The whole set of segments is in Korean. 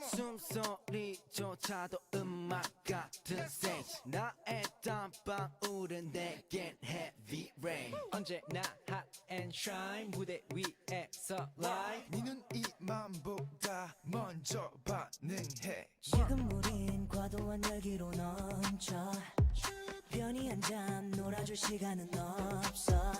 숨소리조차도 음악 같은 stage 나의 땀방울은 내겐 heavy rain 언제나 hot and shine 무대 위에서 live 네 눈 이맘보다 먼저 반응해 지금 우린 과도한 열기로 넘쳐 편히 앉아 놀아줄 시간은 없어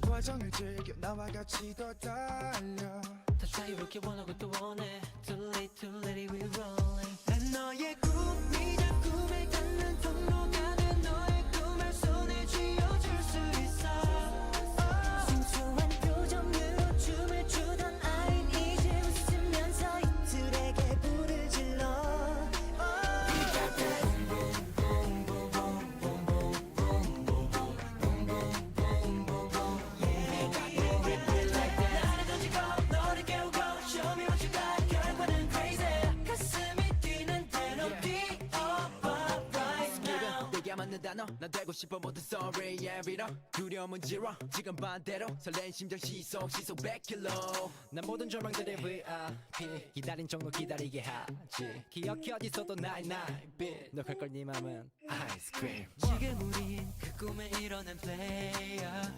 과정을 즐겨 나와 같이 더 달려 더 자유롭게 원하고 또 원해 Too late too late we rolling 난 너의 꿈이자 꿈에 닿는 통로가 돼 너의 꿈을 손에 쥐어줄 수 있어 순수한 표정으로 춤을 추던 아인 이제 웃으면서 이들에게 불을 질러 나를 던지고 너를 깨우고 Show me what you got 결과는 crazy 가슴이 뛰는 대로 뛰어봐 right now 내게 맞는 단어 난 되고 싶어 모든 sorry yeah 빌어 두려움은 지워 지금 반대로 설레는 심장 시속 100km 난 모든 절망들의 VIP 기다린 정도 기다리게 하지 기억이 어디서도 나의 빛 너갈걸 네 맘은 아이스크림 지금 우린 그 꿈을 이뤄낸 player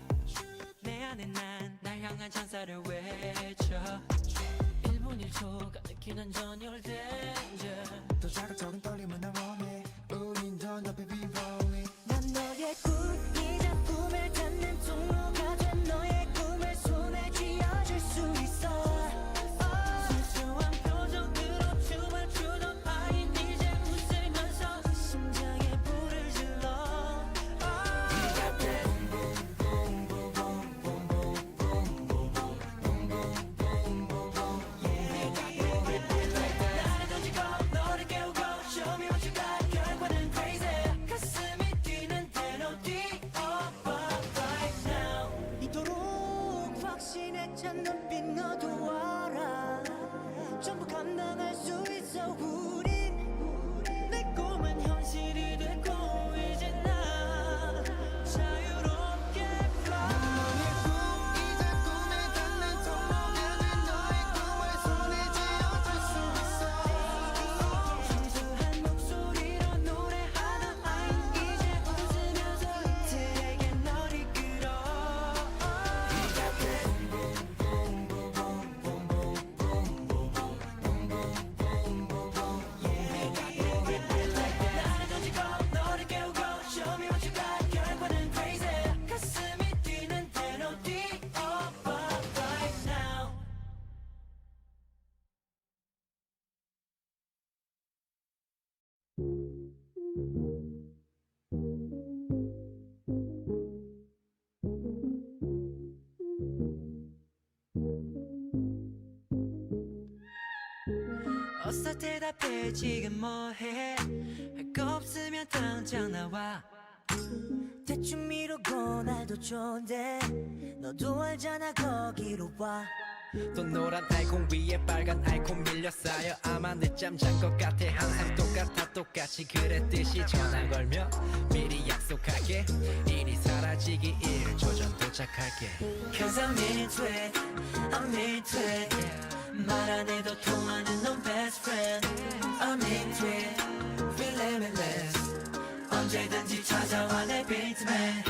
내 안에 난 날 향한 찬사를 외쳐 1분 1초가 느끼는 전율 danger 더 자극적인 떨림은 난 원해 우린 더 높이 be rolling 난 너의 꿈이자 꿈을 닿는 통로가 된 너의 꿈을 손에 쥐어줄 수 있어 순수한 표정으로 춤을 추던 아인 이제 웃으면서 심장에 불을 질러 나를 던지고 너를 깨우고 Show me what you got 결과는 crazy 가슴이 뛰는 대로 뛰어봐 right now 이토록 확신했던 눈빛 너도 알아 전부 감당할 수 있어 우린 내 꿈은 현실이 됐고 이제 나 자유롭게 fly 너의 꿈이자 꿈에 닿는 통로가 된 너의 꿈을 손에 쥐어줄 수 있어 순수한 목소리로 노래하는 아인 이제 웃으면서 이들에게 널 이끌어 나를 던지고 너를 깨우고 Show me what you got 결과는 crazy 가슴이 뛰는 대로 뛰어봐 right now 어서 대답해 지금 뭐해 할 거 없으면 당장 나와 대충 미루고 날도 좋은데 너도 알잖아 거기로 와 또 노란 아이콘 위에 빨간 아이콘 밀려 쌓여 아마 늦잠 잔 것 같아 항상 똑같아 똑같이 그랬듯이 전화 걸며 미리 약속할게 일이 사라지기 1초 전 도착할게 Cause I'm into it I'm into it 말 안 해도 통하는 넌 best friend I'm into it Feel limitless 언제든지 찾아와 내 beatman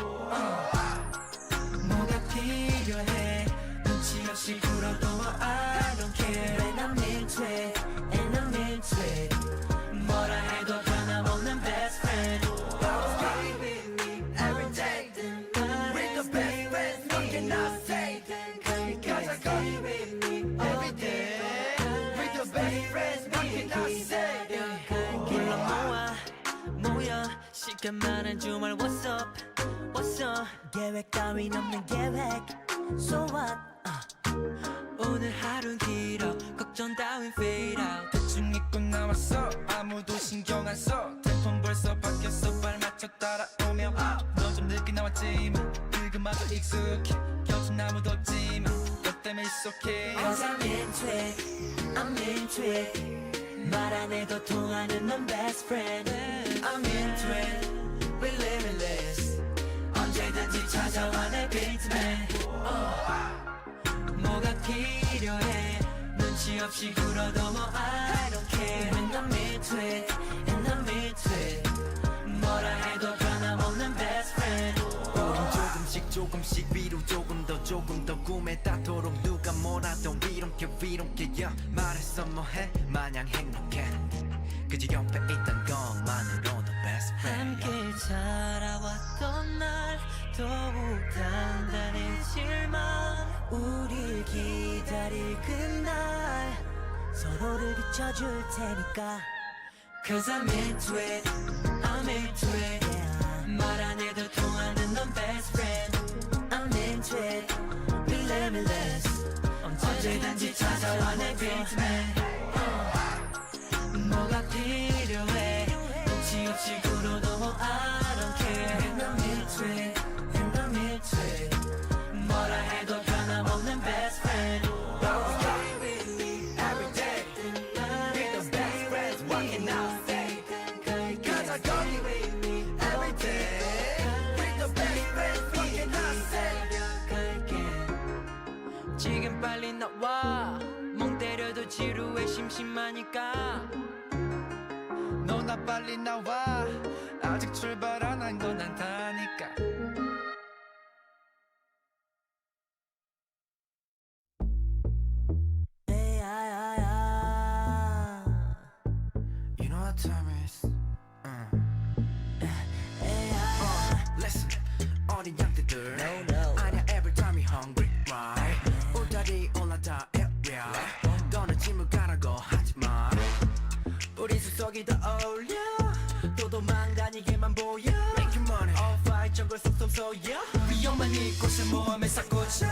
뭐가 필요해 눈치 없이 굴어도 I don't care When I'm into it And I'm into it 뭐라 해도 변함없는 best friend Stay with me every day We're the best friends Nothing I say Cause I stay with me every day We're the best friends Nothing I say 불러 모아 모여 시간만한 주말 What's up What's up 계획 따윈 없는 계획 So what 오늘 하루는 길어 걱정 따윈 fade out 대충 입고 나왔어 아무도 신경 안 써 템포는 벌써 바뀌었어 발 맞춰 따라오면 넌 좀 늦게 나왔지만 그것마저 익숙해 곁은 아무도 없지만 너 때문에 it's okay Cause I'm into it I'm into it 말 안 해도 통하는 넌 best friend I'm into it We're limitless 언제든지 찾아와 내 beatman 뭐가 필요해 눈치 눈치 없이 굴어도 뭐 I don't care And I'm into it And I'm into it 뭐라 해도 변함없는 best friend 우린 조금씩 조금씩 위로 조금 더 꿈에 닿도록 누가 뭐라도 we don't care yeah. 말했어 뭐해 마냥 행복해 그저 옆에 있던 것만으로도 best friend 함께 자라왔던 날 더욱 단단해질만 우릴 기다릴 그날 서로를 비춰줄 테니까 Cause I'm into it I'm into it 말 안 해도 통하는 넌 best friend I'm into it Relentless 언제든지 찾아와 내 빈틈에 뭐가 필요해 눈치 없이 굴어도 뭐 I don't care And I'm into it And I'm into it 뭐라 해도 변함없는 best friend Every day We're the best friends what can I say Cause I got you every day We're the best friends what can I say 지금 빨리 나와 멍 때려도 지루해 심심하니까 너나 빨리 나와 아직 출발 안 한 건 안타니까 You know what time is Listen 어린 양떼들 아냐 every time you hungry right 울타리 올라다 area 너는 짐을 가라고 하지마 우리 수석이 더 어울려 또 도망다니게만 보여 Make your money All fight 정글 속속 쏘여 위험한 이곳을 모험에 싹고쳐